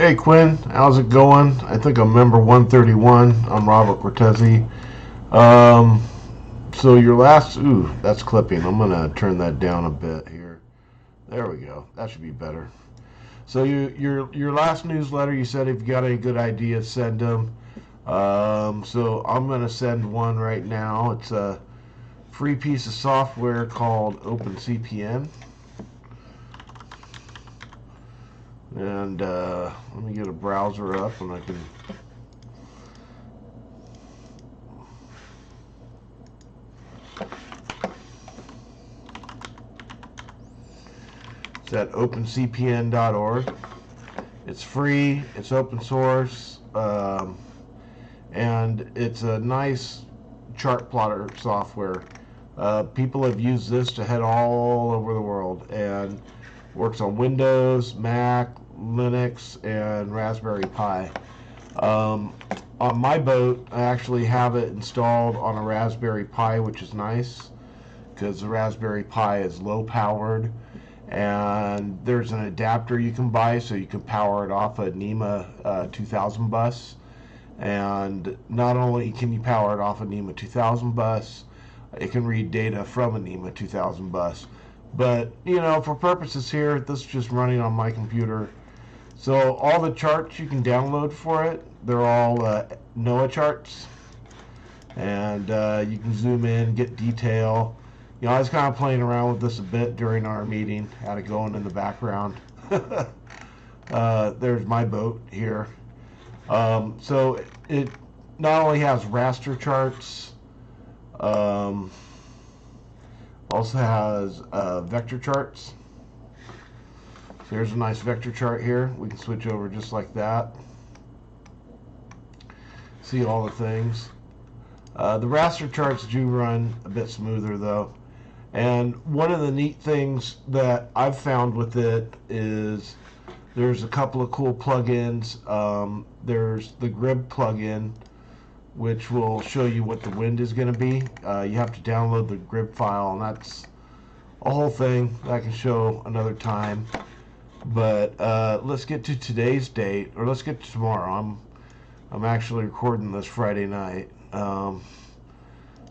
Hey Quinn, how's it going? I think I'm member 131. I'm Robert Cortese. Um, so your last, that's clipping. I'm gonna turn that down a bit here. There we go. That should be better. So your last newsletter, you said if you got any good ideas, send them. So I'm gonna send one right now. It's a free piece of software called OpenCPN. And let me get a browser up and I can. It's at opencpn.org. It's free, it's open source, and it's a nice chart plotter software. People have used this to head all over the world and works on Windows, Mac, Linux, and Raspberry Pi. Um, on my boat, I actually have it installed on a Raspberry Pi, which is nice because the Raspberry Pi is low powered, and there's an adapter you can buy so you can power it off a NEMA 2000 bus. And not only can you power it off a NEMA 2000 bus, it can read data from a NEMA 2000 bus. But, for purposes here, this is just running on my computer. So all the charts you can download for it, they're all NOAA charts. And you can zoom in, get detail. I was kind of playing around with this a bit during our meeting. Had it going in the background. There's my boat here. So it not only has raster charts, also has vector charts. So here's a nice vector chart here. We can switch over just like that. See all the things. The raster charts do run a bit smoother though. And one of the neat things that I've found with it is there's a couple of cool plugins. There's the Grib plugin, which will show you what the wind is going to be. You have to download the Grib file, and that's a whole thing that I can show another time. But let's get to today's date, or let's get to tomorrow. I'm actually recording this Friday night. So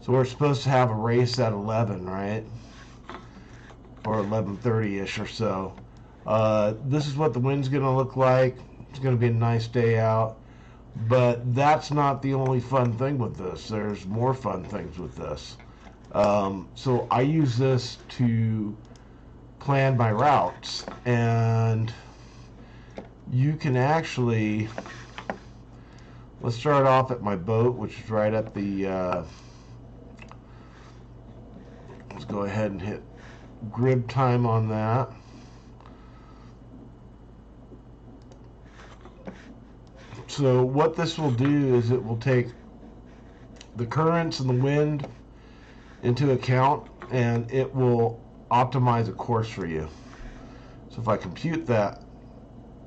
we're supposed to have a race at 11, right? Or 11:30-ish or so. This is what the wind's going to look like. It's going to be a nice day out. But that's not the only fun thing with this. There's more fun things with this. So I use this to plan my routes. And you can actually... Let's start off at my boat, which is right at the... let's go ahead and hit Grib time on that. So what this will do is it will take the currents and the wind into account, and it will optimize a course for you. So if I compute that,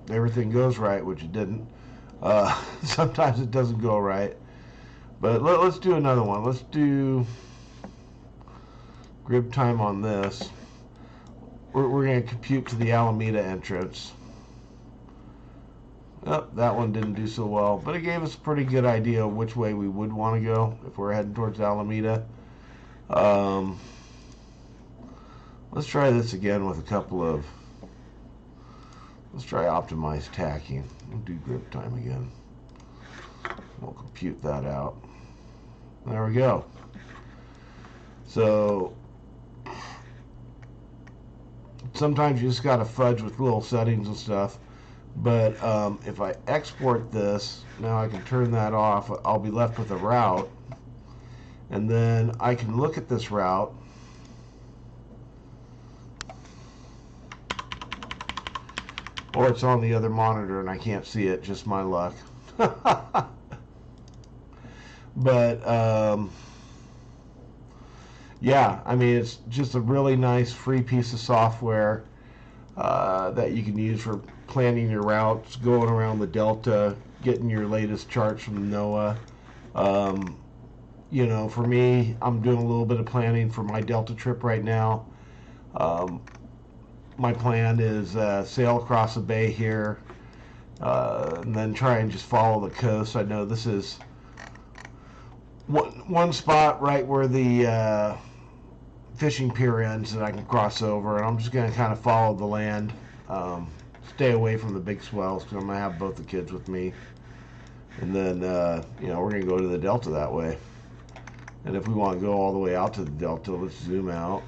everything goes right, which it didn't. Sometimes it doesn't go right. But let's do another one. Let's do Grib time on this. We're going to compute to the Alameda entrance. Oh, that one didn't do so well, but it gave us a pretty good idea of which way we would want to go if we're heading towards Alameda. Let's try this again with a couple of... Let's try optimized tacking. We'll do Grib time again. We'll compute that out. There we go. So sometimes you just got to fudge with little settings and stuff. But if I export this, now I can turn that off. I'll be left with a route. And then I can look at this route. Or it's on the other monitor and I can't see it, just my luck. But yeah, I mean, it's just a really nice free piece of software that you can use for planning your routes, going around the Delta, getting your latest charts from NOAA. For me, I'm doing a little bit of planning for my Delta trip right now. My plan is sail across the bay here, and then try and just follow the coast. I know this is one spot right where the fishing pier ends that I can cross over, and I'm just going to kind of follow the land, stay away from the big swells because I'm going to have both the kids with me, and then we're going to go to the delta that way. And if we want to go all the way out to the delta, let's zoom out.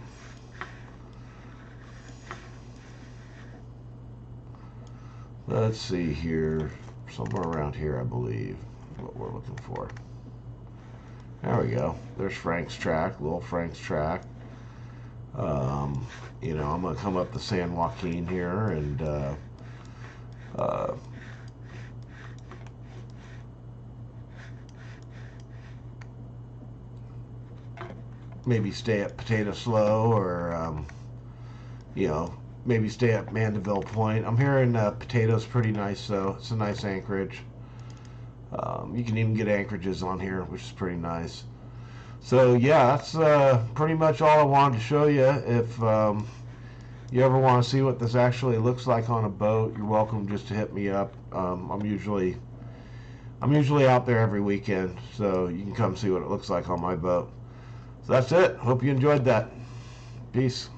Let's see here, somewhere around here I believe is what we're looking for. There we go. There's Frank's track, little Frank's track. I'm going to come up the San Joaquin here and maybe stay at Potato Slough or, maybe stay at Mandeville Point. I'm hearing Potato's pretty nice, though. It's a nice anchorage. You can even get anchorages on here, which is pretty nice. So yeah, that's pretty much all I wanted to show you. If you ever want to see what this actually looks like on a boat, you're welcome just to hit me up. I'm usually out there every weekend, so you can come see what it looks like on my boat. So that's it. Hope you enjoyed that. Peace.